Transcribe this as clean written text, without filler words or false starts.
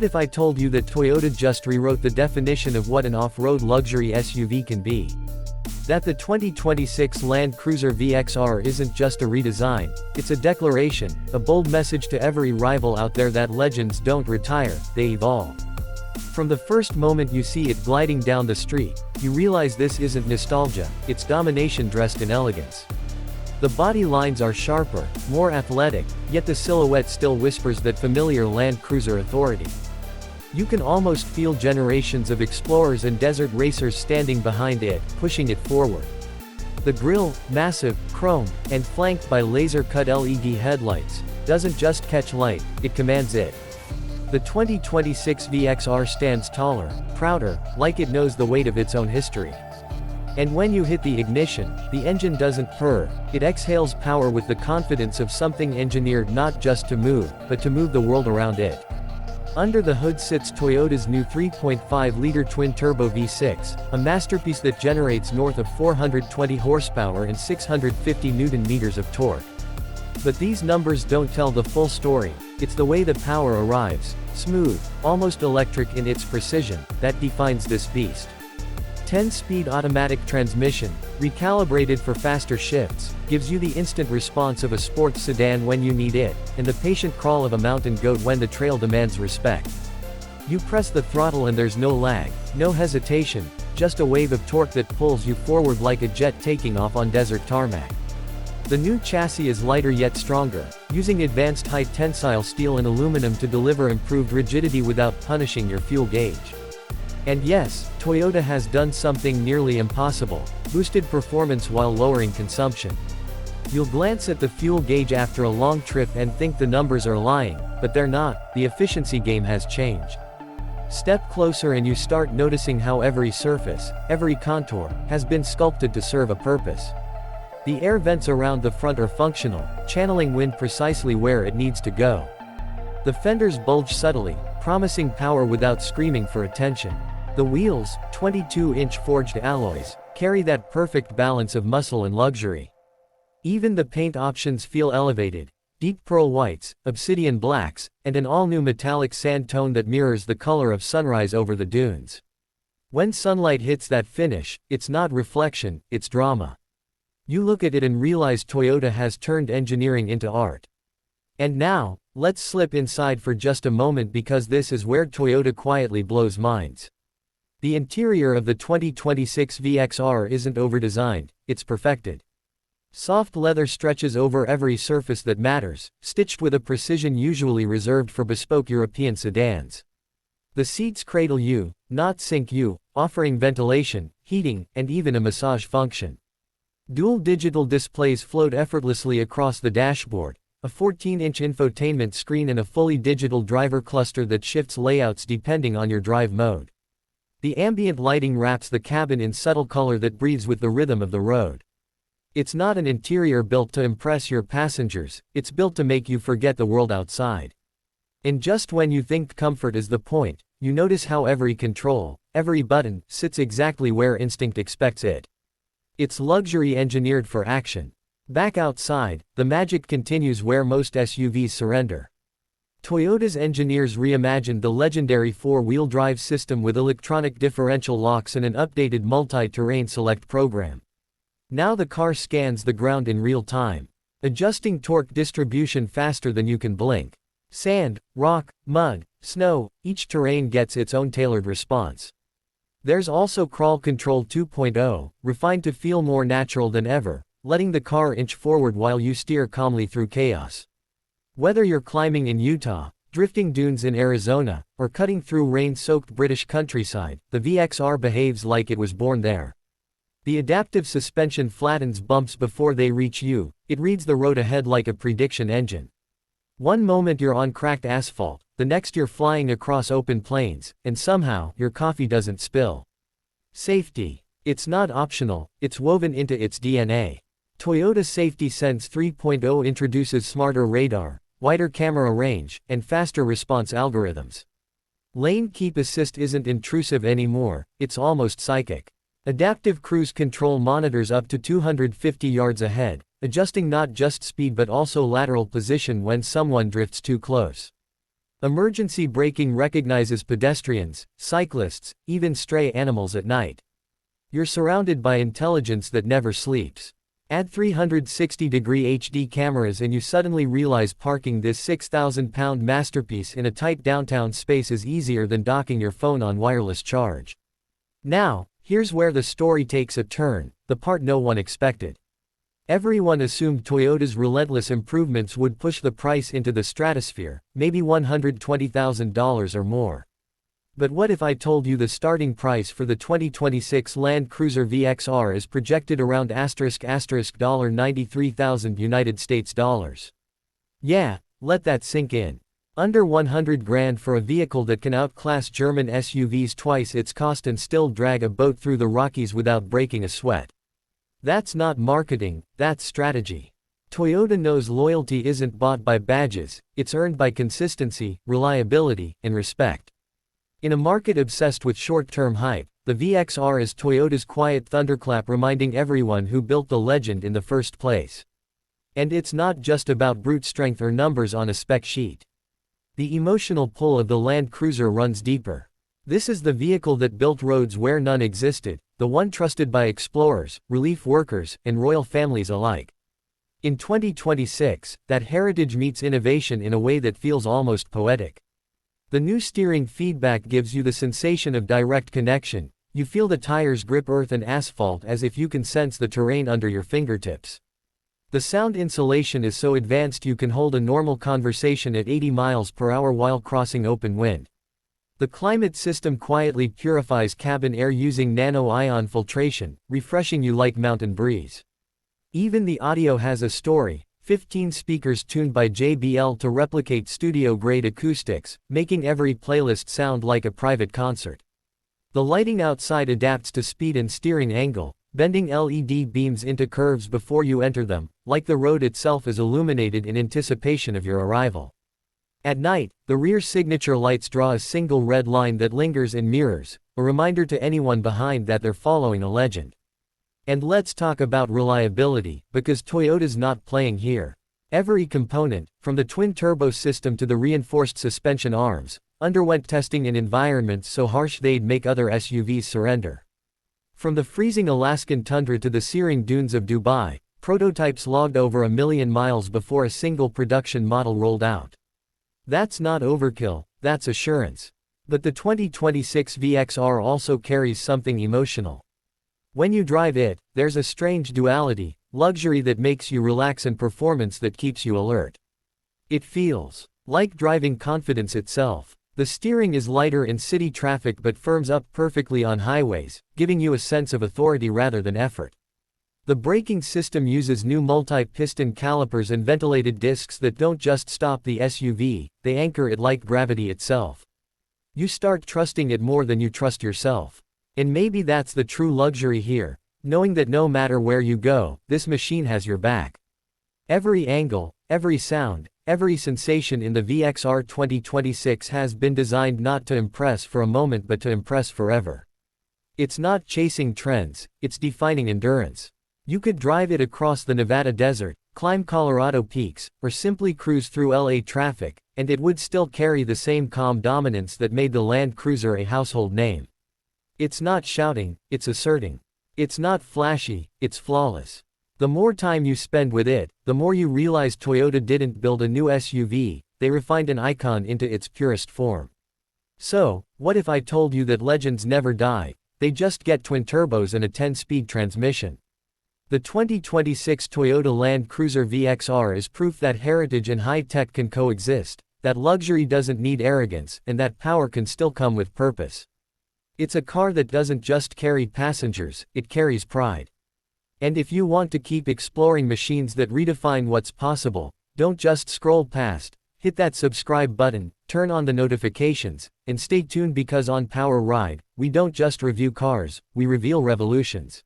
What if I told you that Toyota just rewrote the definition of what an off-road luxury SUV can be? That the 2026 Land Cruiser VXR isn't just a redesign, it's a declaration, a bold message to every rival out there that legends don't retire, they evolve. From the first moment you see it gliding down the street, you realize this isn't nostalgia, it's domination dressed in elegance. The body lines are sharper, more athletic, yet the silhouette still whispers that familiar Land Cruiser authority. You can almost feel generations of explorers and desert racers standing behind it, pushing it forward. The grille, massive, chrome, and flanked by laser-cut LED headlights, doesn't just catch light, it commands it. The 2026 VXR stands taller, prouder, like it knows the weight of its own history. And when you hit the ignition, the engine doesn't purr, it exhales power with the confidence of something engineered not just to move, but to move the world around it. Under the hood sits Toyota's new 3.5-liter twin-turbo V6, a masterpiece that generates north of 420 horsepower and 650 Nm of torque. But these numbers don't tell the full story, it's the way the power arrives, smooth, almost electric in its precision, that defines this beast. 10-speed automatic transmission, recalibrated for faster shifts, gives you the instant response of a sports sedan when you need it, and the patient crawl of a mountain goat when the trail demands respect. You press the throttle and there's no lag, no hesitation, just a wave of torque that pulls you forward like a jet taking off on desert tarmac. The new chassis is lighter yet stronger, using advanced high-tensile steel and aluminum to deliver improved rigidity without punishing your fuel gauge. And yes, Toyota has done something nearly impossible, boosted performance while lowering consumption. You'll glance at the fuel gauge after a long trip and think the numbers are lying, but they're not, the efficiency game has changed. Step closer and you start noticing how every surface, every contour, has been sculpted to serve a purpose. The air vents around the front are functional, channeling wind precisely where it needs to go. The fenders bulge subtly, promising power without screaming for attention. The wheels, 22-inch forged alloys, carry that perfect balance of muscle and luxury. Even the paint options feel elevated, deep pearl whites, obsidian blacks, and an all-new metallic sand tone that mirrors the color of sunrise over the dunes. When sunlight hits that finish, it's not reflection, it's drama. You look at it and realize Toyota has turned engineering into art. And now, let's slip inside for just a moment because this is where Toyota quietly blows minds. The interior of the 2026 VXR isn't overdesigned, it's perfected. Soft leather stretches over every surface that matters, stitched with a precision usually reserved for bespoke European sedans. The seats cradle you, not sink you, offering ventilation, heating, and even a massage function. Dual digital displays float effortlessly across the dashboard, a 14-inch infotainment screen and a fully digital driver cluster that shifts layouts depending on your drive mode. The ambient lighting wraps the cabin in subtle color that breathes with the rhythm of the road. It's not an interior built to impress your passengers, it's built to make you forget the world outside. And just when you think comfort is the point, you notice how every control, every button, sits exactly where instinct expects it. It's luxury engineered for action. Back outside, the magic continues where most SUVs surrender. Toyota's engineers reimagined the legendary four-wheel drive system with electronic differential locks and an updated multi-terrain select program. Now the car scans the ground in real time, adjusting torque distribution faster than you can blink. Sand, rock, mud, snow, each terrain gets its own tailored response. There's also Crawl Control 2.0, refined to feel more natural than ever, letting the car inch forward while you steer calmly through chaos. Whether you're climbing in Utah, drifting dunes in Arizona, or cutting through rain-soaked British countryside, the VXR behaves like it was born there. The adaptive suspension flattens bumps before they reach you, it reads the road ahead like a prediction engine. One moment you're on cracked asphalt, the next you're flying across open plains, and somehow, your coffee doesn't spill. Safety. It's not optional, it's woven into its DNA. Toyota Safety Sense 3.0 introduces smarter radar, wider camera range, and faster response algorithms. Lane Keep Assist isn't intrusive anymore, it's almost psychic. Adaptive Cruise Control monitors up to 250 yards ahead, adjusting not just speed but also lateral position when someone drifts too close. Emergency braking recognizes pedestrians, cyclists, even stray animals at night. You're surrounded by intelligence that never sleeps. Add 360-degree HD cameras and you suddenly realize parking this 6,000-pound masterpiece in a tight downtown space is easier than docking your phone on wireless charge. Now, here's where the story takes a turn, the part no one expected. Everyone assumed Toyota's relentless improvements would push the price into the stratosphere, maybe $120,000 or more. But what if I told you the starting price for the 2026 Land Cruiser VXR is projected around $93,000 United States dollars? Yeah, let that sink in. Under 100 grand for a vehicle that can outclass German SUVs twice its cost and still drag a boat through the Rockies without breaking a sweat. That's not marketing, that's strategy. Toyota knows loyalty isn't bought by badges, it's earned by consistency, reliability, and respect. In a market obsessed with short-term hype, the VXR is Toyota's quiet thunderclap reminding everyone who built the legend in the first place. And it's not just about brute strength or numbers on a spec sheet. The emotional pull of the Land Cruiser runs deeper. This is the vehicle that built roads where none existed, the one trusted by explorers, relief workers, and royal families alike. In 2026, that heritage meets innovation in a way that feels almost poetic. The new steering feedback gives you the sensation of direct connection. You feel the tires grip earth and asphalt as if you can sense the terrain under your fingertips. The sound insulation is so advanced you can hold a normal conversation at 80 miles per hour while crossing open wind. The climate system quietly purifies cabin air using nano-ion filtration, refreshing you like mountain breeze. Even the audio has a story. 15 speakers tuned by JBL to replicate studio-grade acoustics, making every playlist sound like a private concert. The lighting outside adapts to speed and steering angle, bending LED beams into curves before you enter them, like the road itself is illuminated in anticipation of your arrival. At night, the rear signature lights draw a single red line that lingers in mirrors, a reminder to anyone behind that they're following a legend. And let's talk about reliability, because Toyota's not playing here. Every component, from the twin-turbo system to the reinforced suspension arms, underwent testing in environments so harsh they'd make other SUVs surrender. From the freezing Alaskan tundra to the searing dunes of Dubai, prototypes logged over 1 million miles before a single production model rolled out. That's not overkill, that's assurance. But the 2026 VXR also carries something emotional. When you drive it, there's a strange duality, luxury that makes you relax and performance that keeps you alert. It feels like driving confidence itself. The steering is lighter in city traffic but firms up perfectly on highways, giving you a sense of authority rather than effort. The braking system uses new multi-piston calipers and ventilated discs that don't just stop the SUV, they anchor it like gravity itself. You start trusting it more than you trust yourself. And maybe that's the true luxury here, knowing that no matter where you go, this machine has your back. Every angle, every sound, every sensation in the VXR 2026 has been designed not to impress for a moment but to impress forever. It's not chasing trends, it's defining endurance. You could drive it across the Nevada desert, climb Colorado peaks, or simply cruise through LA traffic, and it would still carry the same calm dominance that made the Land Cruiser a household name. It's not shouting, it's asserting. It's not flashy, it's flawless. The more time you spend with it, the more you realize Toyota didn't build a new SUV, they refined an icon into its purest form. So, what if I told you that legends never die, they just get twin turbos and a 10-speed transmission? The 2026 Toyota Land Cruiser VXR is proof that heritage and high-tech can coexist, that luxury doesn't need arrogance, and that power can still come with purpose. It's a car that doesn't just carry passengers, it carries pride. And if you want to keep exploring machines that redefine what's possible, don't just scroll past, hit that subscribe button, turn on the notifications, and stay tuned because on Power Ride, we don't just review cars, we reveal revolutions.